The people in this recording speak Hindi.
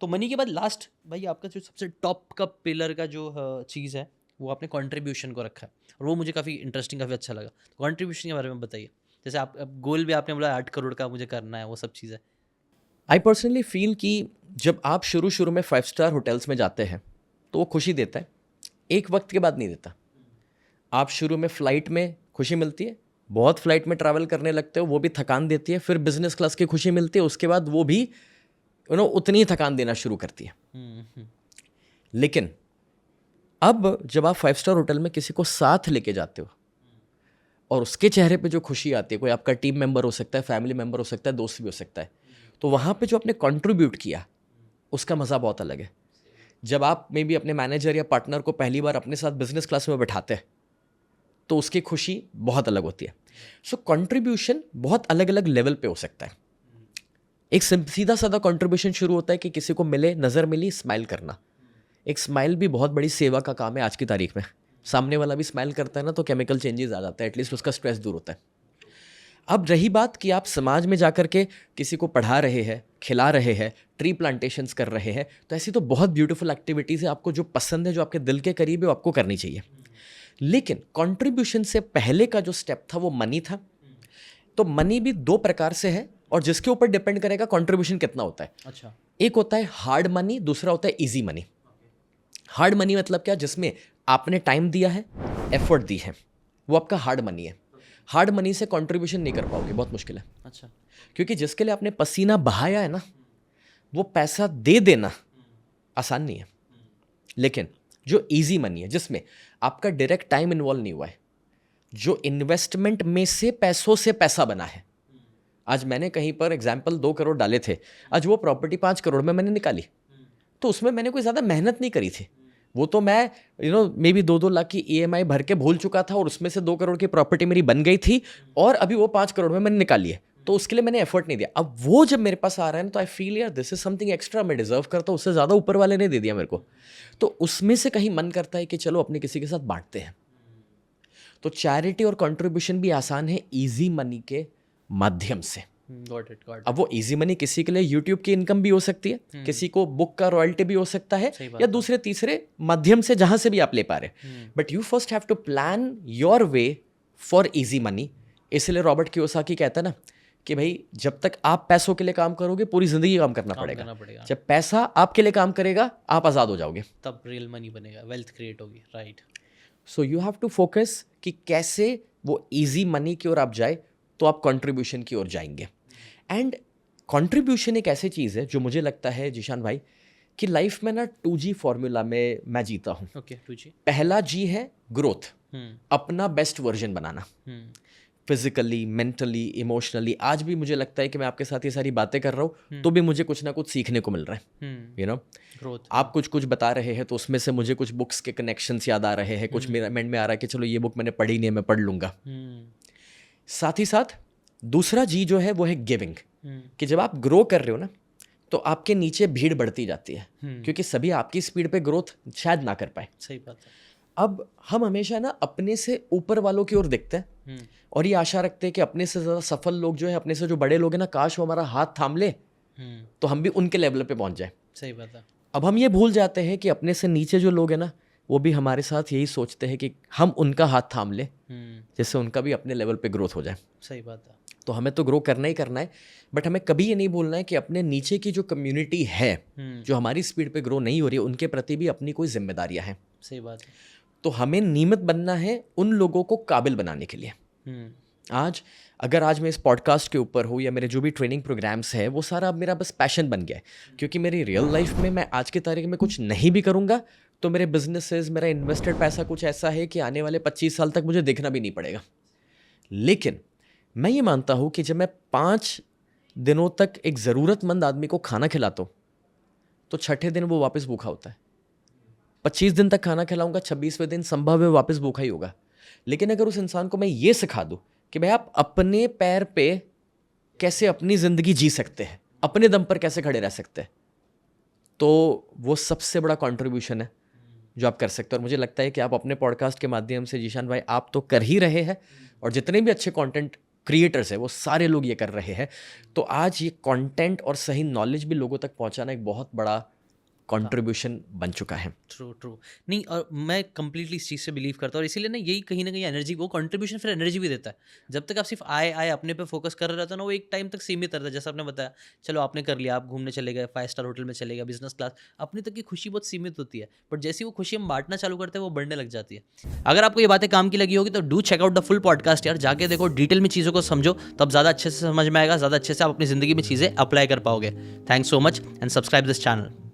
तो मनी के बाद लास्ट भाई आपका जो सबसे टॉप का पिलर का जो चीज़ है वो आपने कंट्रीब्यूशन को रखा है, और वो मुझे काफ़ी इंटरेस्टिंग, काफ़ी अच्छा लगा। तो कंट्रीब्यूशन के बारे में बताइए। जैसे आप अब गोल भी आपने बोला 8 करोड़ का मुझे करना है, वो सब चीज़ें। आई पर्सनली फील कि जब आप शुरू शुरू में 5 स्टार होटल्स में जाते हैं तो वो खुशी देता है, एक वक्त के बाद नहीं देता। आप शुरू में फ़्लाइट में खुशी मिलती है, बहुत फ्लाइट में ट्रैवल करने लगते हो, वो भी थकान देती है, फिर बिजनेस क्लास की खुशी मिलती है, उसके बाद वो भी उतनी ही थकान देना शुरू करती है। हम्म। लेकिन अब जब आप 5 स्टार होटल में किसी को साथ लेके जाते हो और उसके चेहरे पे जो खुशी आती है, कोई आपका टीम मेंबर हो सकता है, फैमिली मेंबर हो सकता है, दोस्त भी हो सकता है, तो वहाँ पे जो आपने कंट्रीब्यूट किया उसका मज़ा बहुत अलग है। जब आप मे बी अपने मैनेजर या पार्टनर को पहली बार अपने साथ बिजनेस क्लास में बैठाते हैं तो उसकी खुशी बहुत अलग होती है। सो कंट्रीब्यूशन बहुत अलग अलग लेवल पे हो सकता है। एक सीधा साधा कंट्रीब्यूशन शुरू होता है कि किसी को मिले, नज़र मिली, स्माइल करना। एक स्माइल भी बहुत बड़ी सेवा का काम है आज की तारीख में। सामने वाला भी स्माइल करता है ना तो केमिकल चेंजेस आ जाता है, एटलीस्ट उसका स्ट्रेस दूर होता है। अब रही बात कि आप समाज में जाकर के किसी को पढ़ा रहे हैं, खिला रहे हैं, ट्री प्लांटेशंस कर रहे हैं, तो ऐसी तो बहुत ब्यूटीफुल एक्टिविटीज़ है। आपको जो पसंद है, जो आपके दिल के करीब है, वो आपको करनी चाहिए। लेकिन कंट्रीब्यूशन से पहले का जो स्टेप था वो मनी था। तो मनी भी दो प्रकार से है और जिसके ऊपर डिपेंड करेगा कंट्रीब्यूशन कितना होता है। अच्छा। एक होता है हार्ड मनी, दूसरा होता है इजी मनी। हार्ड मनी मतलब क्या? जिसमें आपने टाइम दिया है, एफर्ट दी है, वो आपका हार्ड मनी है। हार्ड मनी से कंट्रीब्यूशन नहीं कर पाओगे, बहुत मुश्किल है। अच्छा। क्योंकि जिसके लिए आपने पसीना बहाया है ना, वो पैसा दे देना आसान नहीं है। लेकिन जो इजी मनी है, जिसमें आपका डायरेक्ट टाइम इन्वॉल्व नहीं हुआ है, जो इन्वेस्टमेंट में से पैसों से पैसा बना है। आज मैंने कहीं पर एग्जाम्पल 2 करोड़ डाले थे, आज वो प्रॉपर्टी 5 करोड़ में मैंने निकाली, तो उसमें मैंने कोई ज़्यादा मेहनत नहीं करी थी। वो तो मैं मे बी 2-2 लाख की EMI भर के भूल चुका था और उसमें से 2 करोड़ की प्रॉपर्टी मेरी बन गई थी और अभी वो 5 करोड़ में मैंने निकाली है, तो उसके लिए मैंने एफर्ट नहीं दिया। अब वो जब मेरे पास आ रहा है ना, तो आई फील यार दिस इज समथिंग एक्स्ट्रा, मैं डिजर्व करता हूँ, उससे ज़्यादा ऊपर वाले ने दे दिया मेरे को। तो उसमें से कहीं मन करता है कि चलो अपने किसी के साथ बांटते हैं। तो चैरिटी और कंट्रीब्यूशन भी आसान है ईजी मनी के माध्यम से। गॉट इट, गॉट अब इट। वो इजी मनी किसी के लिए यूट्यूब की इनकम भी हो सकती है, किसी को बुक का रॉयल्टी भी हो सकता है, सही बात या है। दूसरे तीसरे माध्यम से जहां से भी आप ले पा रहे। But you first have to plan your way for easy money. इसलिए रॉबर्ट कियोसाकी कहता है ना कि भाई जब तक आप पैसों के लिए काम करोगे पूरी जिंदगी काम करना पड़ेगा। पड़ेगा। जब पैसा आपके लिए काम करेगा आप आज़ाद हो जाओगे। तब रियल मनी बनेगा, वेल्थ क्रिएट होगी। Right. So you have to focus कि कैसे वो इजी मनी की ओर आप जाए तो आप कंट्रीब्यूशन की ओर जाएंगे। एंड कंट्रीब्यूशन एक ऐसी चीज़ है जो मुझे लगता है जिशान भाई कि लाइफ में ना 2G फॉर्मूला में मैं जीता हूँ। ओके, टू जी। पहला G है ग्रोथ, हम्म। अपना बेस्ट वर्जन बनाना, फिजिकली, मेंटली, इमोशनली। आज भी मुझे लगता है कि मैं आपके साथ ये सारी बातें कर रहा हूँ तो भी मुझे कुछ ना कुछ सीखने को मिल रहा है। You know growth. आप कुछ कुछ बता रहे हैं तो उसमें से मुझे कुछ बुक्स के कनेक्शंस याद आ रहे हैं, कुछ मेरा माइंड में आ रहा है कि चलो ये बुक मैंने पढ़ी नहीं है, मैं पढ़ लूँगा। साथ ही साथ दूसरा G जो है वो है गिविंग, कि जब आप ग्रो कर रहे हो ना तो आपके नीचे भीड़ बढ़ती जाती है, क्योंकि सभी आपकी स्पीड पे ग्रोथ शायद ना कर पाए। सही बात है। अब हम हमेशा ना अपने से ऊपर वालों की ओर देखते हैं और ये आशा रखते हैं कि अपने से ज़्यादा सफल लोग जो है, अपने से जो बड़े लोग हैं ना, काश वो हमारा हाथ थाम ले तो हम भी उनके लेवल पे पहुंच जाए। सही बात है। अब हम ये भूल जाते हैं कि अपने से नीचे जो लोग हैं ना, वो भी हमारे साथ यही सोचते हैं कि हम उनका हाथ थाम ले, जिससे उनका भी अपने लेवल पे ग्रोथ हो जाए। सही बात है। तो हमें तो ग्रो करना ही करना है, बट हमें कभी ये नहीं भूलना है कि अपने नीचे की जो कम्युनिटी है, जो हमारी स्पीड पे ग्रो नहीं हो रही है, उनके प्रति भी अपनी कोई जिम्मेदारियां हैं। सही बात है। तो हमें नियमित बनना है उन लोगों को काबिल बनाने के लिए। आज मैं इस पॉडकास्ट के ऊपर हूँ या मेरे जो भी ट्रेनिंग प्रोग्राम्स है, वो सारा अब मेरा बस पैशन बन गया है, क्योंकि मेरी रियल लाइफ में मैं आज की तारीख में कुछ नहीं भी करूँगा तो मेरे बिजनेसेस, मेरा इन्वेस्टेड पैसा कुछ ऐसा है कि आने वाले 25 साल तक मुझे देखना भी नहीं पड़ेगा। लेकिन मैं ये मानता हूँ कि जब मैं 5 दिनों तक एक ज़रूरतमंद आदमी को खाना खिलाता हूँ तो छठे दिन वो वापस भूखा होता है। 25 दिन तक खाना खिलाऊंगा, 26वें दिन संभव है वापस भूखा ही होगा। लेकिन अगर उस इंसान को मैं ये सिखा दूं कि भाई आप अपने पैर पे कैसे अपनी ज़िंदगी जी सकते हैं, अपने दम पर कैसे खड़े रह सकते हैं, तो वो सबसे बड़ा कंट्रीब्यूशन है जो आप कर सकते हैं। और मुझे लगता है कि आप अपने पॉडकास्ट के माध्यम से, जीशान भाई, आप तो कर ही रहे हैं, और जितने भी अच्छे कंटेंट क्रिएटर्स है वो सारे लोग ये कर रहे हैं। तो आज ये कंटेंट और सही नॉलेज भी लोगों तक पहुंचाना एक बहुत बड़ा कंट्रीब्यूशन बन चुका है। True true. नहीं, और मैं कंप्लीटली इस चीज़ से बिलीव करता हूँ, और इसीलिए ना कहीं एनर्जी, वो कंट्रीब्यूशन फिर एनर्जी भी देता है। जब तक आप सिर्फ आए आए अपने पे फोकस कर रहे हो ना, वो एक टाइम तक सीमित रहता है। जैसा आपने बताया, चलो आपने कर लिया, आप घूमने चले गए, 5 स्टार होटल में चले गए, बिजनेस क्लास, अपने तक की खुशी बहुत सीमित होती है। बट जैसे ही वो खुशी हम बांटना चालू करते हैं, वो बढ़ने लग जाती है। अगर आपको ये बातें काम की लगी होगी तो do check out the full podcast यार, जाके देखो, डिटेल में चीज़ों को समझो, तब ज़्यादा अच्छे से समझ में आएगा, ज़्यादा अच्छे से आप अपनी ज़िंदगी में चीज़ें अप्लाई कर पाओगे। Thanks so much and subscribe this channel.